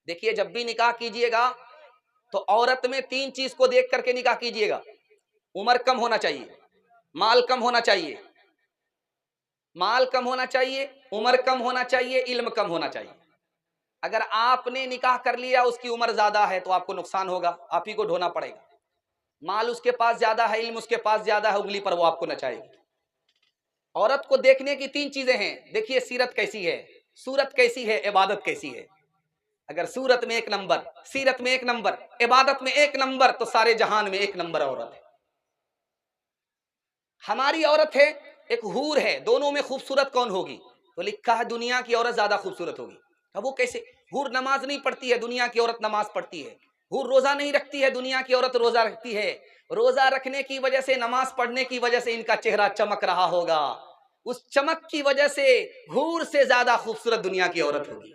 देखिए, जब भी निकाह कीजिएगा तो औरत में 3 चीज को देख करके निकाह कीजिएगा। उम्र कम होना चाहिए, माल कम होना चाहिए, माल कम होना चाहिए, उम्र कम होना चाहिए, इल्म कम होना चाहिए। अगर आपने निकाह कर लिया, उसकी उम्र ज्यादा है तो आपको नुकसान होगा, आप ही को ढोना पड़ेगा। माल उसके पास ज्यादा है, इल्म उसके पास ज्यादा है, उंगली पर वो आपको नचाएगी। औरत को देखने की 3 चीजें हैं। देखिए, सीरत कैसी है, सूरत कैसी है, इबादत कैसी है। अगर सूरत में 1 नंबर, सीरत में 1 नंबर, इबादत में 1 नंबर, तो सारे जहान में 1 नंबर औरत है। हमारी औरत है, एक हूर है, दोनों में खूबसूरत कौन होगी? तो लिखा है दुनिया की औरत ज्यादा खूबसूरत होगी। अब वो कैसे? हूर नमाज नहीं पढ़ती है, दुनिया की औरत नमाज पढ़ती है। हूर रोजा नहीं रखती है, दुनिया की औरत रोजा रखती है। रोजा रखने की वजह से, नमाज पढ़ने की वजह से इनका चेहरा चमक रहा होगा। उस चमक की वजह से हूर से ज्यादा खूबसूरत दुनिया की औरत होगी।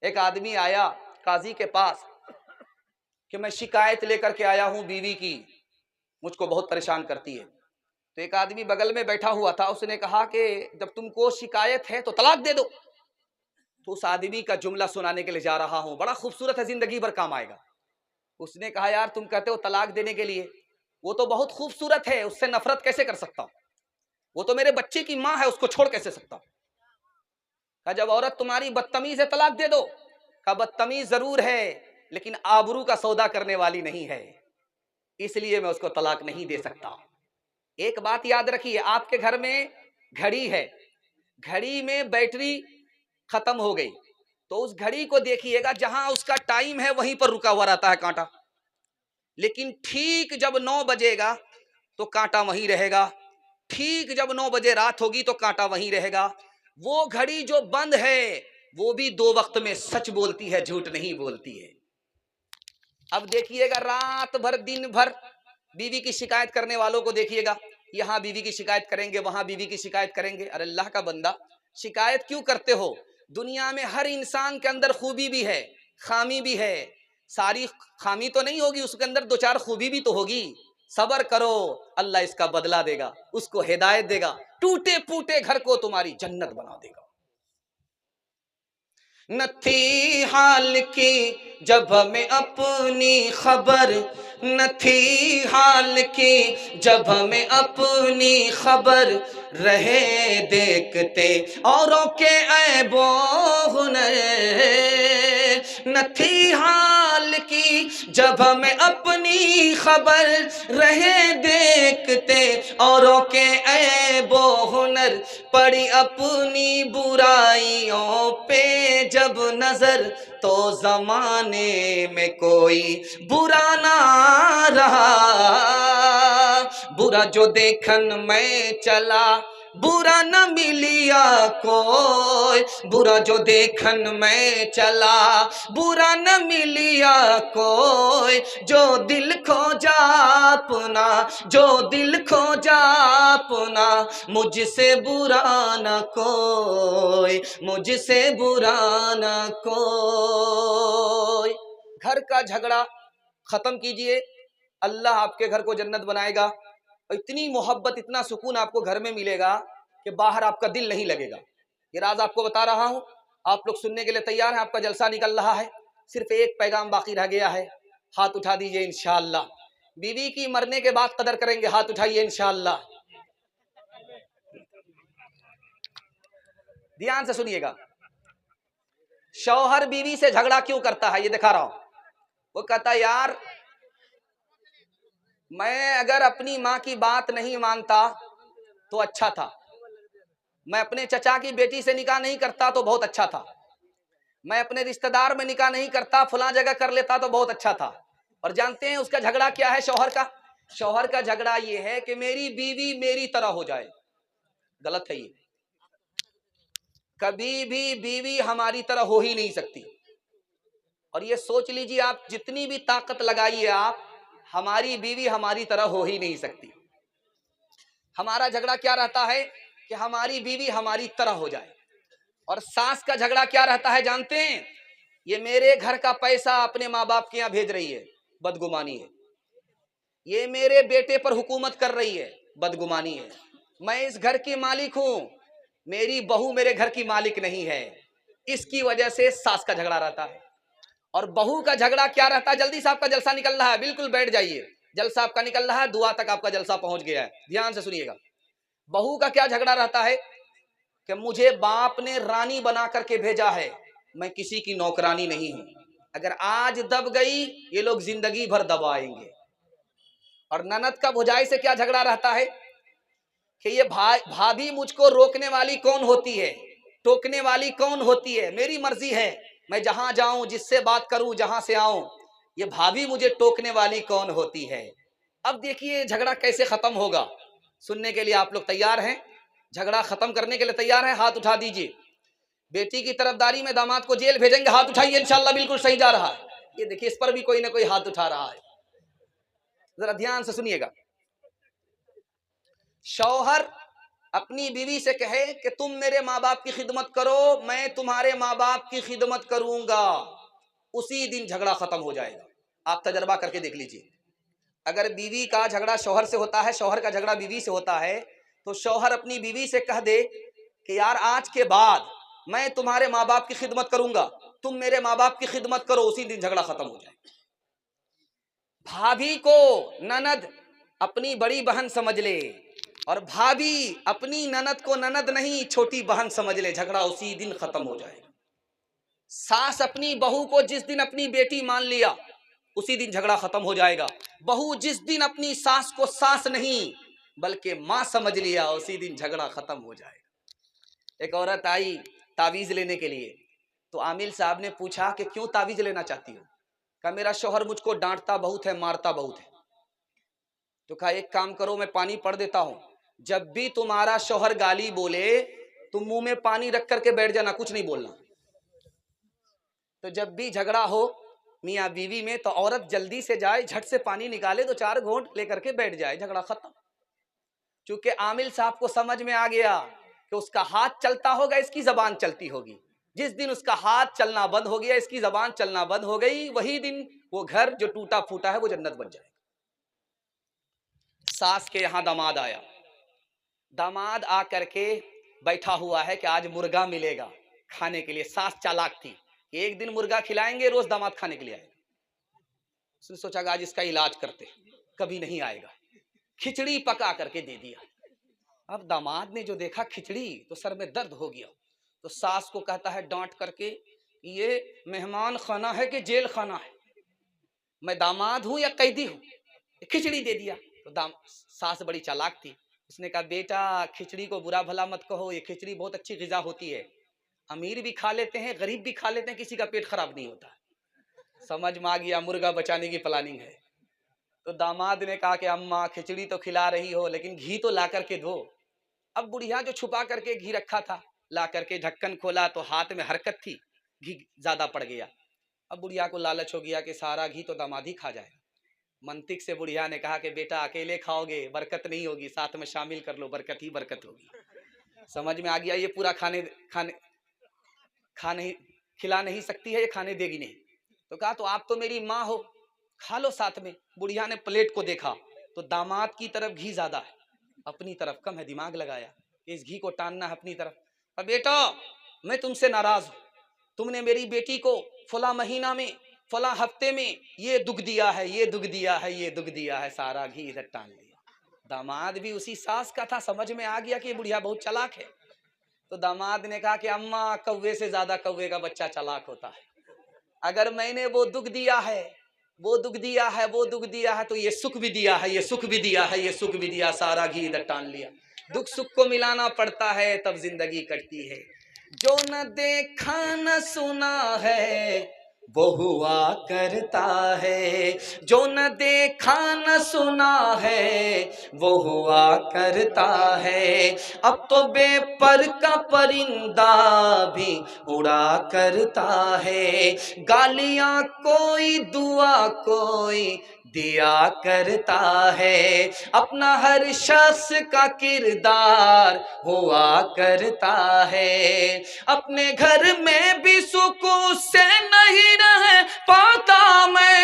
एक आदमी आया काजी के पास कि मैं शिकायत लेकर के आया हूं बीवी की, मुझको बहुत परेशान करती है। तो एक आदमी बगल में बैठा हुआ था, उसने कहा कि जब तुमको शिकायत है तो तलाक दे दो। तो उस आदमी का जुमला सुनाने के लिए जा रहा हूं, बड़ा खूबसूरत है, जिंदगी भर काम आएगा। उसने कहा, यार तुम कहते हो तलाक देने के लिए, वो तो बहुत खूबसूरत है, उससे नफरत कैसे कर सकता हूं? वो तो मेरे बच्चे की माँ है, उसको छोड़ कैसे सकता हूं? कहा, जब औरत तुम्हारी बदतमीज है तलाक दे दो। कहा, बदतमीज जरूर है लेकिन आबरू का सौदा करने वाली नहीं है, इसलिए मैं उसको तलाक नहीं दे सकता। एक बात याद रखिए, आपके घर में घड़ी है, घड़ी में बैटरी खत्म हो गई, तो उस घड़ी को देखिएगा, जहां उसका टाइम है वहीं पर रुका हुआ रहता है कांटा। लेकिन ठीक जब 9 बजेगा तो कांटा वहीं रहेगा, ठीक जब 9 बजे रात होगी तो कांटा वहीं रहेगा। वो घड़ी जो बंद है वो भी 2 वक्त में सच बोलती है, झूठ नहीं बोलती है। अब देखिएगा, रात भर दिन भर बीवी की शिकायत करने वालों को देखिएगा, यहां बीवी की शिकायत करेंगे, वहां बीवी की शिकायत करेंगे। अरे अल्लाह का बंदा, शिकायत क्यों करते हो? दुनिया में हर इंसान के अंदर खूबी भी है, खामी भी है। सारी खामी तो नहीं होगी, उसके अंदर 2-4 खूबी भी तो होगी। सबर करो, अल्लाह इसका बदला देगा, उसको हिदायत देगा, टूटे फूटे घर को तुम्हारी जन्नत बना देगा। न थी हाल की जब हमें अपनी खबर, न थी हाल की जब हमें अपनी खबर, रहे देखते औरों के ऐबों हुनर। न थी हाल की जब हमें अपनी खबर, रहे देखते औरों के ऐबों हुनर, पड़ी अपनी बुराइयों पे जब नजर, तो जमाने में कोई बुरा ना रहा। बुरा जो देखन में चला, बुरा न मिलिया कोई, बुरा जो देखन में चला, बुरा न मिलिया कोई। जो दिल खो जा अपना, जो दिल खो जा अपना, मुझसे बुरा न कोई, मुझसे बुरा न कोई। घर का झगड़ा खत्म कीजिए, अल्लाह आपके घर को जन्नत बनाएगा। इतनी मोहब्बत, इतना सुकून आपको घर में मिलेगा कि बाहर आपका दिल नहीं लगेगा। ये राज आपको बता रहा हूं, आप लोग सुनने के लिए तैयार हैं? आपका जलसा निकल रहा है, सिर्फ एक पैगाम बाकी रह गया है, हाथ उठा दीजिए इंशाअल्लाह। बीवी की मरने के बाद कदर करेंगे, हाथ उठाइए इंशाअल्लाह। ध्यान से सुनिएगा, शौहर बीवी से झगड़ा क्यों करता है ये दिखा रहा हूं। वो कहता है, यार मैं अगर अपनी माँ की बात नहीं मानता तो अच्छा था, मैं अपने चचा की बेटी से निकाह नहीं करता तो बहुत अच्छा था, मैं अपने रिश्तेदार में निकाह नहीं करता, फलां जगह कर लेता तो बहुत अच्छा था। और जानते हैं उसका झगड़ा क्या है शौहर का? शौहर का झगड़ा ये है कि मेरी बीवी मेरी तरह हो जाए। गलत है ये, कभी भी बीवी हमारी तरह हो ही नहीं सकती। और ये सोच लीजिए, आप जितनी भी ताकत लगाइए आप, हमारी बीवी हमारी तरह हो ही नहीं सकती। हमारा झगड़ा क्या रहता है कि हमारी बीवी हमारी तरह हो जाए। और सास का झगड़ा क्या रहता है जानते हैं? ये मेरे घर का पैसा अपने माँ बाप के यहाँ भेज रही है, बदगुमानी है। ये मेरे बेटे पर हुकूमत कर रही है, बदगुमानी है। मैं इस घर की मालिक हूं, मेरी बहू मेरे घर की मालिक नहीं है। इसकी वजह से सास का झगड़ा रहता है। और बहू का झगड़ा क्या रहता है, जल्दी से आपका जलसा निकल रहा है, बिल्कुल बैठ जाइए, जलसा आपका निकल रहा है, दुआ तक आपका जलसा पहुंच गया है, ध्यान से सुनिएगा। बहू का क्या झगड़ा रहता है कि मुझे बाप ने रानी बना करके भेजा है, मैं किसी की नौकरानी नहीं हूं, अगर आज दब गई ये लोग जिंदगी भर दबाएंगे। और ननद का भुजाई से क्या झगड़ा रहता है कि ये भाभी मुझको रोकने वाली कौन होती है, टोकने वाली कौन होती है, मेरी मर्जी है, मैं जहां जाऊं, जिससे बात करूं, जहां से आऊं, ये भाभी मुझे टोकने वाली कौन होती है। अब देखिए झगड़ा कैसे खत्म होगा, सुनने के लिए आप लोग तैयार हैं? झगड़ा खत्म करने के लिए तैयार हैं? हाथ उठा दीजिए। बेटी की तरफदारी में दामाद को जेल भेजेंगे, हाथ उठाइए, इंशाल्लाह बिल्कुल सही जा रहा है। ये देखिए इस पर भी कोई ना कोई हाथ उठा रहा है, जरा ध्यान से सुनिएगा। शौहर अपनी बीवी से कहे कि तुम मेरे माँ बाप की खिदमत करो, मैं तुम्हारे माँ बाप की खिदमत करूंगा, उसी दिन झगड़ा खत्म हो जाएगा। आप तजर्बा करके देख लीजिए। अगर बीवी का झगड़ा शौहर से होता है, शौहर का झगड़ा बीवी से होता है, तो शौहर अपनी बीवी से कह दे कि यार आज के बाद मैं तुम्हारे माँ बाप की खिदमत करूंगा, तुम मेरे माँ बाप की खिदमत करो, उसी दिन झगड़ा खत्म हो जाएगा। भाभी को ननद अपनी बड़ी बहन समझ ले और भाभी अपनी ननद को ननद नहीं छोटी बहन समझ ले, झगड़ा उसी दिन खत्म हो जाएगा। सास अपनी बहू को जिस दिन अपनी बेटी मान लिया, उसी दिन झगड़ा खत्म हो जाएगा। बहू जिस दिन अपनी सास को सास नहीं बल्कि मां समझ लिया, उसी दिन झगड़ा खत्म हो जाएगा। एक औरत आई तावीज लेने के लिए, तो आमिल साहब ने पूछा कि क्यों तावीज लेना चाहती हो? कहा मेरा शौहर मुझको डांटता बहुत है, मारता बहुत है। तो कहा एक काम करो, मैं पानी पढ़ देता हूं, जब भी तुम्हारा शौहर गाली बोले तुम मुंह में पानी रख करके बैठ जाना, कुछ नहीं बोलना। तो जब भी झगड़ा हो मियाँ बीवी में, तो औरत जल्दी से जाए, झट से पानी निकाले, तो 4 घोंट लेकर के बैठ जाए, झगड़ा खत्म। चूंकि आमिल साहब को समझ में आ गया कि उसका हाथ चलता होगा, इसकी जबान चलती होगी, जिस दिन उसका हाथ चलना बंद हो गया, इसकी जबान चलना बंद हो गई, वही दिन वो घर जो टूटा फूटा है वो जन्नत बन जाएगा। सास के यहां दामाद आया, दामाद आकर के बैठा हुआ है कि आज मुर्गा मिलेगा खाने के लिए। सास चालाक थी, एक दिन मुर्गा खिलाएंगे, रोज दामाद खाने के लिए आएगा। उसने सोचा आज इसका इलाज करते, कभी नहीं आएगा। खिचड़ी पका करके दे दिया। अब दामाद ने जो देखा खिचड़ी, तो सर में दर्द हो गया, तो सास को कहता है डांट करके, ये मेहमान खाना है कि जेल खाना है, मैं दामाद हूं या कैदी हूं? खिचड़ी दे दिया। तो सास बड़ी चालाक थी, उसने कहा बेटा खिचड़ी को बुरा भला मत कहो, ये खिचड़ी बहुत अच्छी ग़िज़ा होती है, अमीर भी खा लेते हैं, गरीब भी खा लेते हैं, किसी का पेट खराब नहीं होता। समझ में आ गया मुर्गा बचाने की प्लानिंग है। तो दामाद ने कहा कि अम्मा खिचड़ी तो खिला रही हो, लेकिन घी तो ला करके दो। अब बुढ़िया जो छुपा करके घी रखा था, ला करके ढक्कन खोला तो हाथ में हरकत थी, घी ज्यादा पड़ गया। अब बुढ़िया को लालच हो गया कि सारा घी तो दामाद ही खा जाएगा। मंतिक से बुढ़िया ने कहा कि बेटा अकेले खाओगे बरकत नहीं होगी, साथ में शामिल कर लो, बरकत ही बरकत होगी। समझ में आ गया ये पूरा खिला नहीं सकती है, ये खाने देगी नहीं। तो कहा तो आप तो मेरी माँ हो, खा लो साथ में। बुढ़िया ने प्लेट को देखा तो दामाद की तरफ घी ज्यादा है, अपनी तरफ कम है, दिमाग लगाया इस घी को टानना है अपनी तरफ। अब बेटा मैं तुमसे नाराज हूं, तुमने मेरी बेटी को फला महीना में फला हफ्ते में ये दुख दिया है, ये दुख दिया है, ये दुख दिया है, सारा घी इधर टान लिया। दामाद भी उसी सास का था, समझ में आ गया कि ये बुढ़िया बहुत चालाक है। तो दामाद ने कहा कि अम्मा कौवे से ज्यादा कौवे का बच्चा चालाक होता है, अगर मैंने वो दुख दिया है, वो दुख दिया है, वो दुख दिया है, तो ये सुख भी दिया है, ये सुख भी दिया है, ये सुख भी दिया, सारा घी इधर टान लिया। दुख सुख को मिलाना पड़ता है तब जिंदगी कटती है। जो न देखा न सुना है वो हुआ करता है, जो न देखा न सुना है वो हुआ करता है। अब तो बेपर का परिंदा भी उड़ा करता है, गालियां कोई दुआ कोई दिया करता है। अपना हर शख्स का किरदार हुआ करता है, अपने घर में भी सुकून से नहीं रह पाता मैं,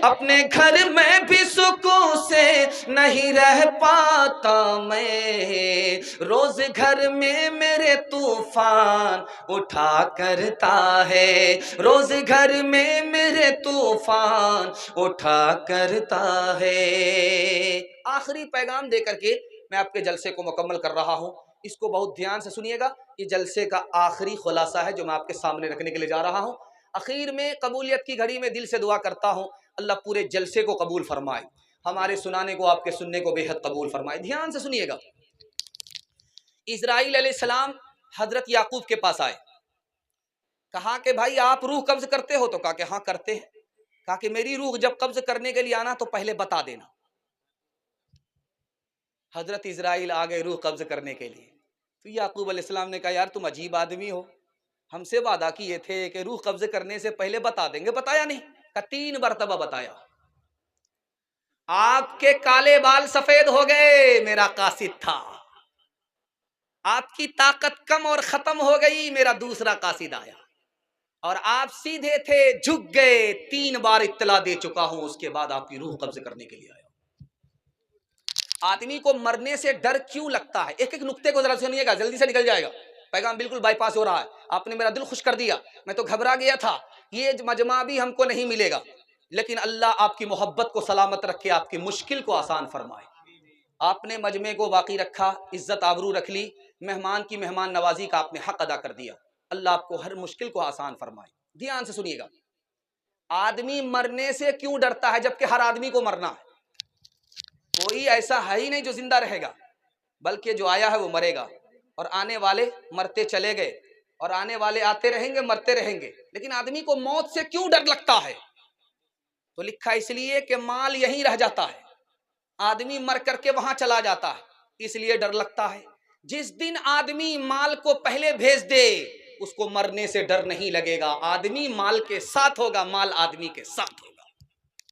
अपने घर में भी सुकून से नहीं नहीं रह पाता मैं, रोज घर में मेरे तूफान उठा करता है, रोज घर में मेरे तूफान उठा करता है। आखिरी पैगाम देकर के मैं आपके जलसे को मुकम्मल कर रहा हूँ, इसको बहुत ध्यान से सुनिएगा। ये जलसे का आखिरी खुलासा है जो मैं आपके सामने रखने के लिए जा रहा हूँ। आखिर में कबूलियत की घड़ी में दिल से दुआ करता हूँ, अल्लाह पूरे जलसे को कबूल फरमाए, हमारे सुनाने को आपके सुनने को बेहद कबूल फरमाए। ध्यान से सुनिएगा। इस्राईल अलैहिस्सलाम हजरत याकूब के पास आए, कहा कि भाई आप रूह कब्ज करते हो? तो कहा कि हाँ करते हैं। कहा कि मेरी रूह जब कब्ज करने के लिए आना तो पहले बता देना। हजरत इस्राईल आ गए रूह कब्ज करने के लिए। तो याकूब अलैहिस्सलाम ने कहा यार तुम अजीब आदमी हो, हमसे वादा किए थे कि रूह कब्ज करने से पहले बता देंगे, बताया नहीं। का 3 मरतबा बताया। आपके काले बाल सफेद हो गए, मेरा कासिद था। आपकी ताकत कम और खत्म हो गई, मेरा दूसरा कासिद आया। और आप सीधे थे, झुक गए, 3 बार इत्तला दे चुका हूं, उसके बाद आपकी रूह कब्ज करने के लिए आया। आदमी को मरने से डर क्यों लगता है? एक एक नुक्ते को जरा सुनिएगा, जल्दी से निकल जाएगा। पैगाम बिल्कुल बाईपास हो रहा है। आपने मेरा दिल खुश कर दिया, मैं तो घबरा गया था, ये मजमा भी हमको नहीं मिलेगा। लेकिन अल्लाह आपकी मोहब्बत को सलामत रखे, आपकी मुश्किल को आसान फरमाए। आपने मजमे को बाकी रखा, इज्जत आबरू रख ली, मेहमान की मेहमान नवाजी का आपने हक अदा कर दिया। अल्लाह आपको हर मुश्किल को आसान फरमाए। ध्यान से सुनिएगा। आदमी मरने से क्यों डरता है जबकि हर आदमी को मरना है? कोई ऐसा है ही नहीं जो जिंदा रहेगा, बल्कि जो आया है वो मरेगा, और आने वाले मरते चले गए, और आने वाले आते रहेंगे, मरते रहेंगे। लेकिन आदमी को मौत से क्यों डर लगता है? तो लिखा इसलिए कि माल यहीं रह जाता है, आदमी मर करके वहां चला जाता है, इसलिए डर लगता है। जिस दिन आदमी माल को पहले भेज दे, उसको मरने से डर नहीं लगेगा। आदमी माल के साथ होगा, माल आदमी के साथ होगा।